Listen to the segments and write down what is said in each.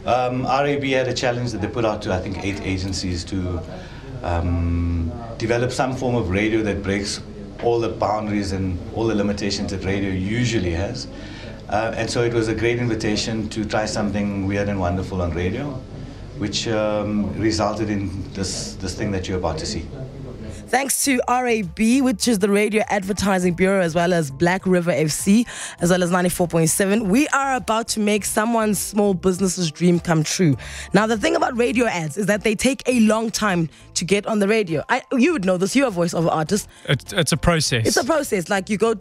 RAB had a challenge that they put out to, I think, 8 agencies to develop some form of radio that breaks all the boundaries and all the limitations that radio usually has. And so it was a great invitation to try something weird and wonderful on radio, which resulted in this thing that you're about to see. Thanks to RAB, which is the Radio Advertising Bureau, as well as Black River FC, as well as 94.7, we are about to make someone's small business's dream come true. Now, the thing about radio ads is that they take a long time to get on the radio. You would know this. You're a voiceover artist. It's a process. It's a process. Like you go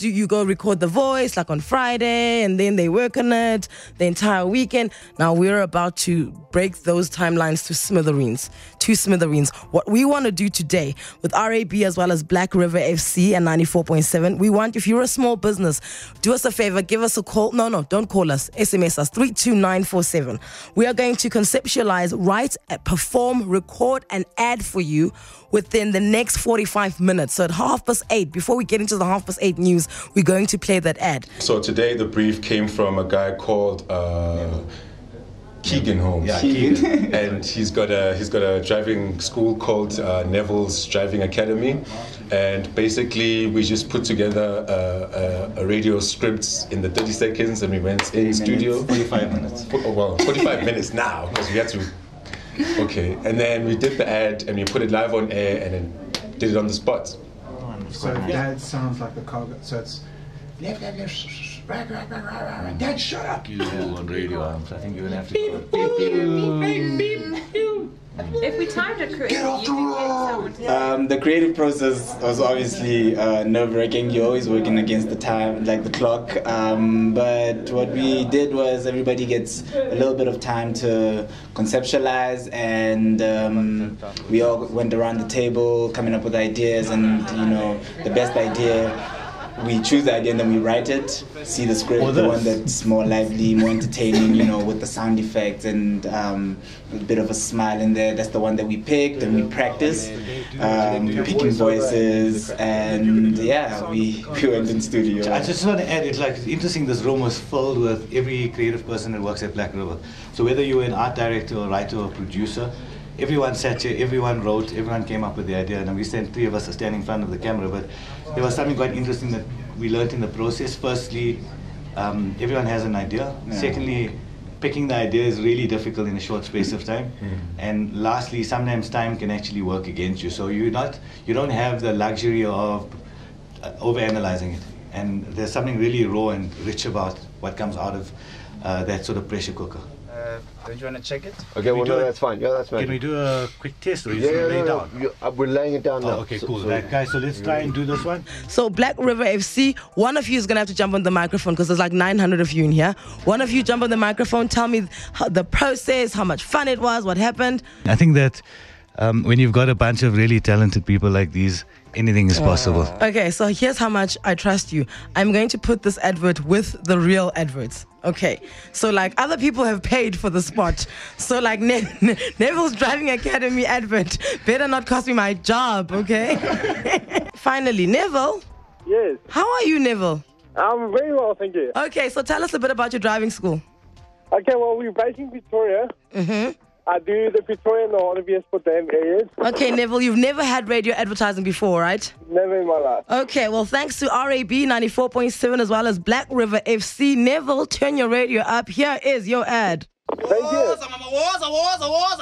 record the voice like on Friday, and then they work on it the entire weekend. Now we're about to break those timelines to smithereens. What we want to do today with RAB as well as Black River FC and 94.7, we want, if you're a small business, do us a favor, give us a call. No, don't call us. SMS us 32947. We are going to conceptualize, write, perform, record an ad for you within the next 45 minutes. So at 8:30, before we get into the 8:30 news, we're going to play that ad. So today the brief came from a guy called Keegan Holmes. Yeah, Keegan. And he's got a driving school called Neville's Driving Academy, and basically we just put together a radio script in the 30 seconds, and we went in studio. 45 minutes. Well, 45 minutes now, because we had to. Okay, and then we did the ad and we put it live on air and then did it on the spot. So that sounds like the car. So it's left, Dad, shut up. You on radio, I think you're gonna have to If we timed it correctly, Get off the road! The creative process was obviously nerve-wracking. You're always working against the time, like the clock. But what we did was everybody gets a little bit of time to conceptualize, and we all went around the table coming up with ideas, and the best idea. We choose the idea and then we write it, see the script, the one that's more lively, more entertaining, with the sound effects and a bit of a smile in there. That's the one that we picked, and we practiced picking voices, and we went in studio. I just want to add, it's interesting, this room was filled with every creative person that works at Black River. So whether you were an art director or writer or producer, everyone sat here, everyone wrote, everyone came up with the idea, and we three of us are standing in front of the camera, but there was something quite interesting that we learned in the process. Firstly, everyone has an idea. Yeah. Secondly, picking the idea is really difficult in a short space of time. And lastly, sometimes time can actually work against you. So you don't have the luxury of overanalyzing it. And there's something really raw and rich about what comes out of that sort of pressure cooker. Don't you want to check it? Okay, well, no, that's fine. Yeah, that's fine. Can we do a quick test, or you lay it down? We're laying it down now. Okay, cool. Guys, so let's try and do this one. So Black River FC, one of you is going to have to jump on the microphone because there's like 900 of you in here. One of you jump on the microphone, tell me the process, how much fun it was, what happened. I think that when you've got a bunch of really talented people like these, anything is possible. Okay, so here's how much I trust you. I'm going to put this advert with the real adverts. Okay, so other people have paid for the spot. So Neville's Driving Academy advert better not cost me my job, okay? Finally, Neville. Yes. How are you, Neville? I'm very well, thank you. Okay, so tell us a bit about your driving school. Okay, well, we're based in Victoria. Mm-hmm. I do the Victoria and the Wallaby for them areas. Okay, Neville, you've never had radio advertising before, right? Never in my life. Okay, well, thanks to RAB 94.7 as well as Black River FC. Neville, turn your radio up. Here is your ad. Thank you.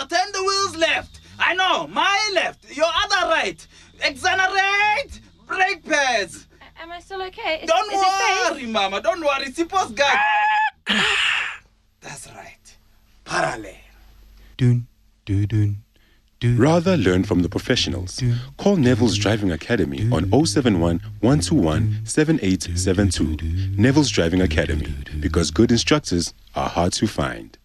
Turn the wheels left. I know, my left, your other right. Exonerate, brake pads. Am I still okay? Don't worry, Mama, don't worry. Suppose guy. That's right. Parallel. Rather learn from the professionals. Call Neville's Driving Academy on 071 121 7872. Neville's Driving Academy, because good instructors are hard to find.